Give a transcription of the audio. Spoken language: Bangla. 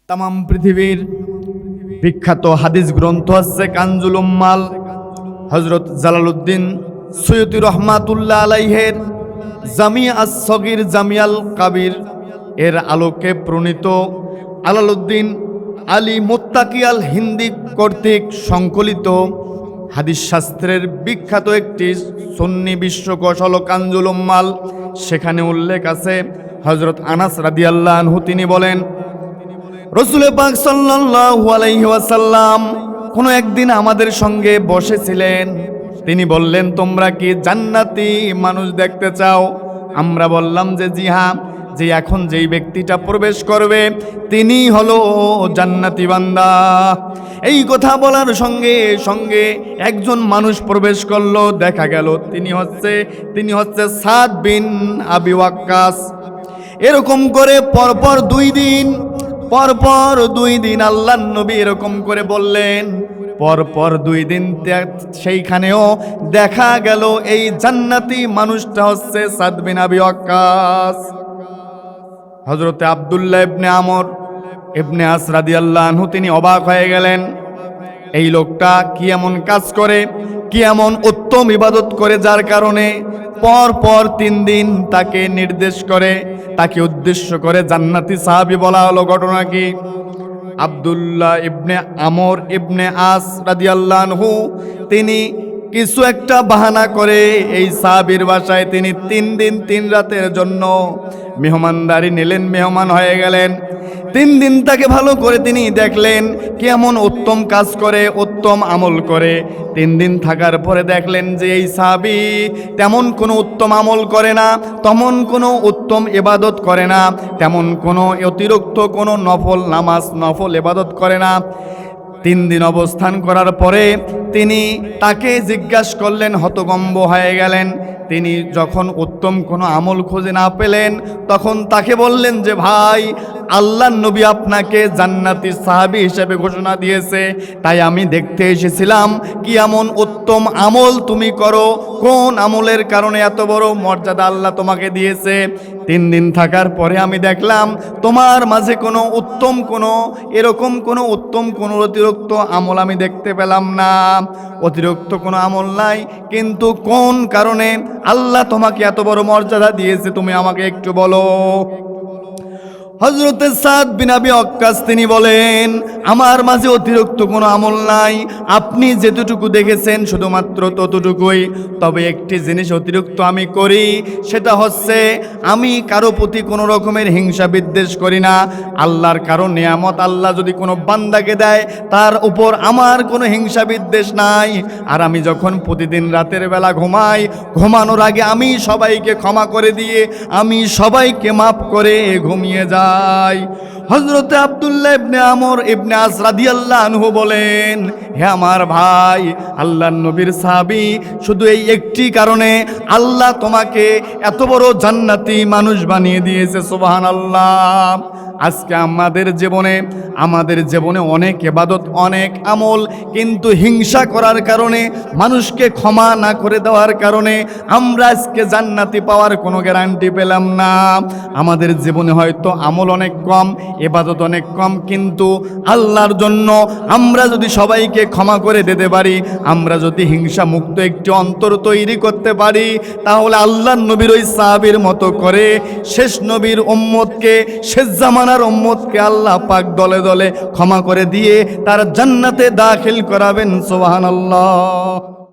তামাম পৃথিবীর বিখ্যাত হাদিস গ্রন্থ আছে কানজুল উম্মাল হযরত জালালউদ্দিন সৈয়দী রহমাতুল্লাহ আলাইহের জামি আস-সগীর জামিয়াল কাবির এর আলোকে প্রণীত আলালউদ্দিন আলী মুত্তাকি আল হিন্দি কর্তৃক সংকলিত হাদিস শাস্ত্রের বিখ্যাত একটি সুন্নি বিশ্বকোষ হলো কানজুল উম্মাল। সেখানে উল্লেখ আছে হযরত আনাস রাদিয়াল্লাহু আনহু তিনি বলেন, রাসূল পাক সাল্লাল্লাহু আলাইহি ওয়াসাল্লাম কোনো একদিন আমাদের সঙ্গে বসেছিলেন। তিনি বললেন, তোমরা কি জান্নাতি মানুষ দেখতে চাও? আমরা বললাম যে জি হ্যাঁ। যে এখন যেই ব্যক্তিটা প্রবেশ করবে তিনি হলো জান্নাতি বান্দা। এই কথা বলার সঙ্গে সঙ্গে একজন মানুষ প্রবেশ করলো। দেখা গেল তিনি হচ্ছে সাদ বিন আবি ওয়াক্কাস। এরকম করে পরপর দুই দিন আল্লাহর নবী এরকম করে বললেন। পরপর 2 দিন সেইখানেও দেখা গেল এই জান্নাতি মানুষটা হচ্ছে সাদ বিন আবি ওয়াক্কাস। হযরতে আব্দুল্লাহ ইবনে আমর ইবনে আস রাদিয়াল্লাহু আনহু তিনি অবাক হয়ে গেলেন। এই লোকটা কি এমন কাজ করে, কি এমন উত্তম ইবাদত করে যার কারণে পরপর 3 দিন তাকে নির্দেশ করে, তাকে উদ্দেশ্য করে জান্নাতি সাহাবী বলা হলো। ঘটনা কি? আব্দুল্লাহ ইবনে আমর ইবনে আস রাদিয়াল্লাহু আনহু তিনি কিছু একটা বাহানা করে এই সাহাবীর বাসায় তিনি 3 দিন 3 রাতের জন্য মেহমানদারি নিলেন, মেহমান হয়ে গেলেন। 3 দিন তাকে ভালো করে তিনি দেখলেন কেমন উত্তম কাজ করে, উত্তম আমল করে। 3 দিন থাকার পরে দেখলেন যে এই সাহাবী তেমন কোনো উত্তম আমল করে না, তেমন কোনো উত্তম ইবাদত করে না, তেমন কোনো অতিরিক্ত কোনো নফল নামাজ নফল ইবাদত করে না। 3 দিন অবস্থান করার পরে তিনি তাকে জিজ্ঞাসা করলেন, হতভম্ব হয়ে গেলেন। তিনি যখন উত্তম কোনো আমল খুঁজে না পেলেন তখন তাকে বললেন যে ভাই, আল্লাহর নবী আপনাকে জান্নাতি সাহাবী হিসেবে ঘোষণা দিয়েছে, তাই আমি দেখতে এসেছিলাম কি এমন উত্তম আমল তুমি করো, কোন আমলের কারণে এত বড় মর্যাদা আল্লাহ তোমাকে দিয়েছে। 3 দিন থাকার পরে আমি দেখলাম তোমার মাঝে কোনো উত্তম কোনো এরকম কোনো উত্তম কোনো অতিরিক্ত আমল আমি দেখতে পেলাম না, অতিরিক্ত কোনো আমল নাই। কিন্তু কোন কারণে আল্লাহ তোমাকে এত বড় মর্যাদা দিয়েছে তুমি আমাকে একটু বলো। হযরতে সাদ বিন আবি ওয়াক্কাস তিনি বলেন, আমার মাঝে অতিরিক্ত কোনো আমল নাই, আপনি যেতটুকু দেখেছেন শুধুমাত্র ততটুকুই। তবে একটি জিনিস অতিরিক্ত আমি করি, সেটা হচ্ছে আমি কারো প্রতি কোনো রকমের হিংসা বিদ্বেষ করি না। আল্লাহর কারো নিয়ামত আল্লাহ যদি কোনো বান্দাকে দেয় তার উপর আমার কোনো হিংসা বিদ্বেষ নাই। আর আমি যখন প্রতিদিন রাতের বেলা ঘুমাই, ঘুমানোর আগে আমি সবাইকে ক্ষমা করে দিয়ে আমি সবাইকে মাফ করে ঘুমিয়ে যাই। হযরতে আব্দুল্লাহ ইবনে আমর ইবনে আস রাদিয়াল্লাহু আনহু বলেন, হে আমার ভাই, আল্লাহর নবীর সাহাবী, শুধু এই একটি কারণে আল্লাহ তোমাকে এত বড় জান্নাতি মানুষ বানিয়ে দিয়েছে। সুবহানাল্লাহ। আজকে আমাদের জীবনে অনেক ইবাদত অনেক আমল, কিন্তু হিংসা করার কারণে মানুষকে ক্ষমা না করে দেওয়ার কারণে আমরা আজকে জান্নাতি পাওয়ার কোনো গ্যারান্টি পেলাম না। আমাদের জীবনে হয়তো আমল অনেক কম, ইবাদত অনেক কম, কিন্তু আল্লাহর জন্য আমরা যদি সবাইকে ক্ষমা করে দিতে পারি, আমরা যদি হিংসা মুক্ত একটি অন্তর তৈরি করতে পারি, তাহলে আল্লাহর নবীর ওই সাহাবীর মতো করে শেষ নবীর উম্মতকে, শেষ জামানার উম্মতকে আল্লাহ পাক দলে দলে ক্ষমা করে দিয়ে তার জান্নাতে দাখিল করাবেন। সুবহানাল্লাহ।